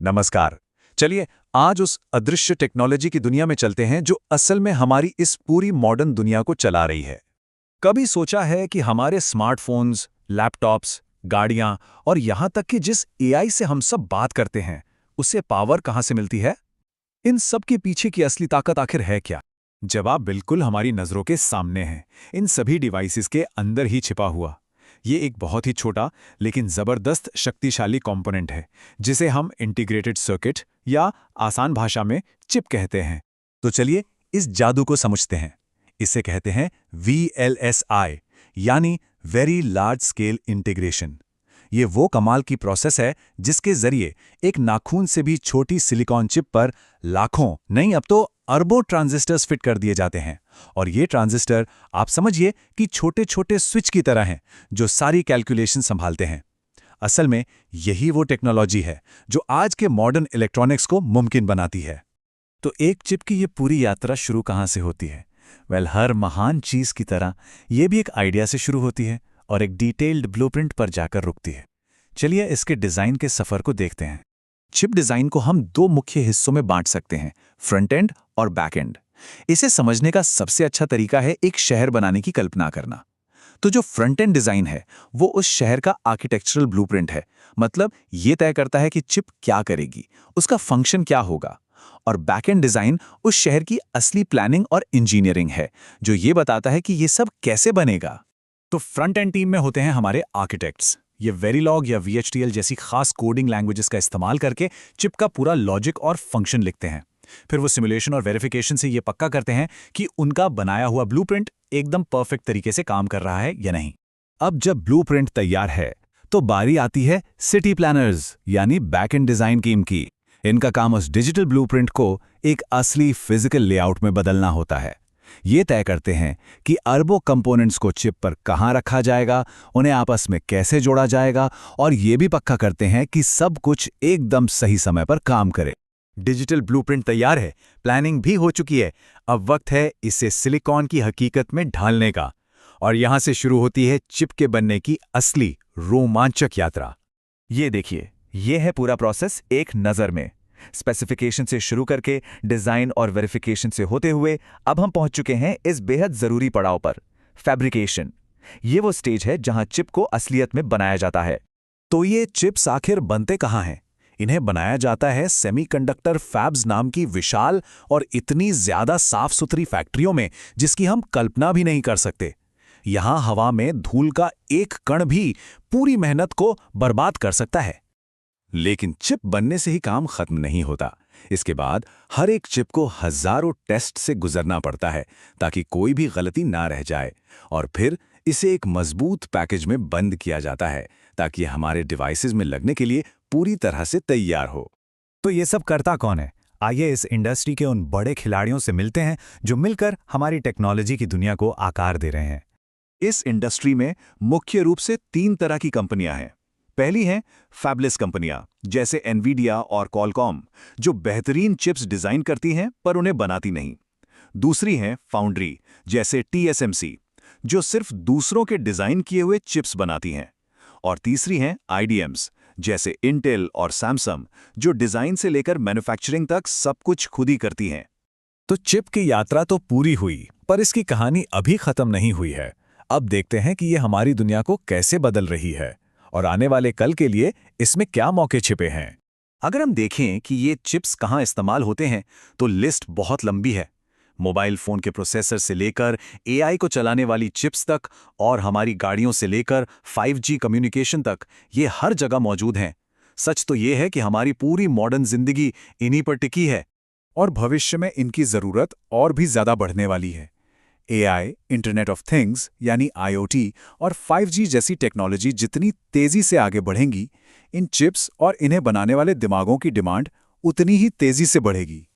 नमस्कार। चलिए आज उस अदृश्य टेक्नोलॉजी की दुनिया में चलते हैं जो असल में हमारी इस पूरी मॉडर्न दुनिया को चला रही है। कभी सोचा है कि हमारे स्मार्टफोन्स, लैपटॉप्स, गाड़ियां और यहां तक कि जिस एआई से हम सब बात करते हैं, उससे पावर कहां से मिलती है? इन सब के पीछे की असली ताकत आखिर है क्या? जवाब बिल्कुल हमारी नजरों के सामने है, इन सभी डिवाइसेस के अंदर ही छिपा हुआ। ये एक बहुत ही छोटा लेकिन जबरदस्त शक्तिशाली कंपोनेंट है, जिसे हम इंटीग्रेटेड सर्किट या आसान भाषा में चिप कहते हैं। तो चलिए इस जादू को समझते हैं। इसे कहते हैं VLSI, यानी वेरी लार्ज स्केल इंटीग्रेशन। ये वो कमाल की प्रोसेस है जिसके जरिए एक नाखून से भी छोटी सिलिकॉन चिप पर लाखों, नहीं अब तो अरबों ट्रांजिस्टर्स फिट कर दिए जाते हैं। और ये ट्रांजिस्टर आप समझिए कि छोटे छोटे स्विच की तरह हैं जो सारी कैलकुलेशन संभालते हैं। असल में यही वो टेक्नोलॉजी है जो आज के मॉडर्न इलेक्ट्रॉनिक्स को मुमकिन बनाती है। तो एक चिप की ये पूरी यात्रा शुरू कहाँ से होती है? हर महान चीज की तरह ये भी एक आइडिया से शुरू होती है और एक डिटेल्ड ब्लूप्रिंट पर जाकर रुकती है। चलिए इसके डिजाइन के सफर को देखते हैं। चिप डिजाइन को हम दो मुख्य हिस्सों में बांट सकते हैं, फ्रंट एंड और बैक एंड। इसे समझने का सबसे अच्छा तरीका है एक शहर बनाने की कल्पना करना। तो जो फ्रंट एंड डिजाइन है वो उस शहर का आर्किटेक्चरल ब्लूप्रिंट है, मतलब ये तय करता है कि चिप क्या करेगी, उसका फंक्शन क्या होगा। और बैक एंड डिजाइन उस शहर की असली प्लानिंग और इंजीनियरिंग है, जो ये बताता है कि ये सब कैसे बनेगा। तो फ्रंट एंड टीम में होते हैं हमारे आर्किटेक्ट्स। ये वेरिलॉग या VHDL जैसी खास कोडिंग लैंग्वेजेस का इस्तेमाल करके चिप का पूरा लॉजिक और फंक्शन लिखते हैं। फिर वो सिमुलेशन और वेरिफिकेशन से ये पक्का करते हैं कि उनका बनाया हुआ ब्लूप्रिंट एकदम परफेक्ट तरीके से काम कर रहा है या नहीं। अब जब ब्लूप्रिंट तैयार है तो बारी आती है सिटी प्लानर्स यानी बैक एंड डिजाइन टीम की। इनका काम उस डिजिटल ब्लूप्रिंट को एक असली फिजिकल लेआउट में बदलना होता है। ये तय करते हैं कि अरबों कंपोनेंट्स को चिप पर कहां रखा जाएगा, उन्हें आपस में कैसे जोड़ा जाएगा, और ये भी पक्का करते हैं कि सब कुछ एकदम सही समय पर काम करे। डिजिटल ब्लूप्रिंट तैयार है, प्लानिंग भी हो चुकी है। अब वक्त है इसे सिलिकॉन की हकीकत में ढालने का। और यहां से शुरू होती है चिप के बनने की असली रोमांचक यात्रा। ये देखिए, ये है पूरा प्रोसेस एक नज़र में। स्पेसिफिकेशन से शुरू करके डिजाइन और वेरिफिकेशन से होते हुए अब हम पहुंच चुके हैं इस बेहद जरूरी पड़ाव पर, फैब्रिकेशन। ये वो स्टेज है जहां चिप को असलियत में बनाया जाता है। तो ये चिप्स आखिर बनते कहां हैं? इन्हें बनाया जाता है सेमीकंडक्टर फैब्स नाम की विशाल और इतनी ज्यादा साफ सुथरी फैक्ट्रियों में जिसकी हम कल्पना भी नहीं कर सकते। यहां हवा में धूल का एक कण भी पूरी मेहनत को बर्बाद कर सकता है। लेकिन चिप बनने से ही काम खत्म नहीं होता। इसके बाद हर एक चिप को हजारों टेस्ट से गुजरना पड़ता है ताकि कोई भी गलती ना रह जाए, और फिर इसे एक मजबूत पैकेज में बंद किया जाता है ताकि हमारे डिवाइसेस में लगने के लिए पूरी तरह से तैयार हो। तो ये सब करता कौन है? आइए इस इंडस्ट्री के उन बड़े खिलाड़ियों से मिलते हैं जो मिलकर हमारी टेक्नोलॉजी की दुनिया को आकार दे रहे हैं। इस इंडस्ट्री में मुख्य रूप से 3 तरह की कंपनियां हैं। पहली हैं फैबलेस कंपनियां जैसे एनवीडिया और कॉलकॉम, जो बेहतरीन चिप्स डिजाइन करती हैं पर उन्हें बनाती नहीं। दूसरी हैं फाउंड्री जैसे TSMC, जो सिर्फ दूसरों के डिजाइन किए हुए चिप्स बनाती हैं। और तीसरी हैं IDMs जैसे इंटेल और सैमसंग, जो डिजाइन से लेकर मैन्युफैक्चरिंग तक सब कुछ खुद ही करती हैं। तो चिप की यात्रा तो पूरी हुई, पर इसकी कहानी अभी खत्म नहीं हुई है। अब देखते हैं कि ये हमारी दुनिया को कैसे बदल रही है और आने वाले कल के लिए इसमें क्या मौके छिपे हैं। अगर हम देखें कि ये चिप्स कहाँ इस्तेमाल होते हैं तो लिस्ट बहुत लंबी है। मोबाइल फोन के प्रोसेसर से लेकर AI को चलाने वाली चिप्स तक, और हमारी गाड़ियों से लेकर 5G कम्युनिकेशन तक, ये हर जगह मौजूद हैं। सच तो ये है कि हमारी पूरी मॉडर्न जिंदगी इन्हीं पर टिकी है, और भविष्य में इनकी जरूरत और भी ज्यादा बढ़ने वाली है। AI, इंटरनेट ऑफ थिंग्स यानी IoT और 5G जैसी टेक्नोलॉजी जितनी तेजी से आगे बढ़ेंगी, इन चिप्स और इन्हें बनाने वाले दिमागों की डिमांड उतनी ही तेजी से बढ़ेगी।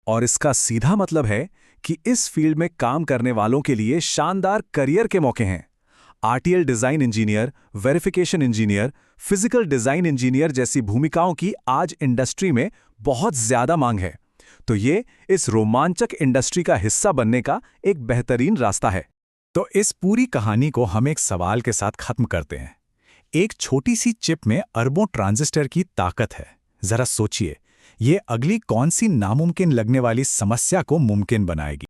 और इसका सीधा मतलब है कि इस फील्ड में काम करने वालों के लिए शानदार करियर के मौके हैं। RTL design engineer, verification engineer, physical design engineer जैसी भूमिकाओं की आज इंडस्ट्री में बहुत ज्यादा मांग है। तो ये इस रोमांचक इंडस्ट्री का हिस्सा बनने का एक बेहतरीन रास्ता है। तो इस पूरी कहानी को हम एक सवाल के साथ खत्म करते हैं। एक छोटी सी चिप में अरबों ट्रांजिस्टर की ताकत है, जरा सोचिए, ये अगली कौन सी नामुमकिन लगने वाली समस्या को मुमकिन बनाएगी।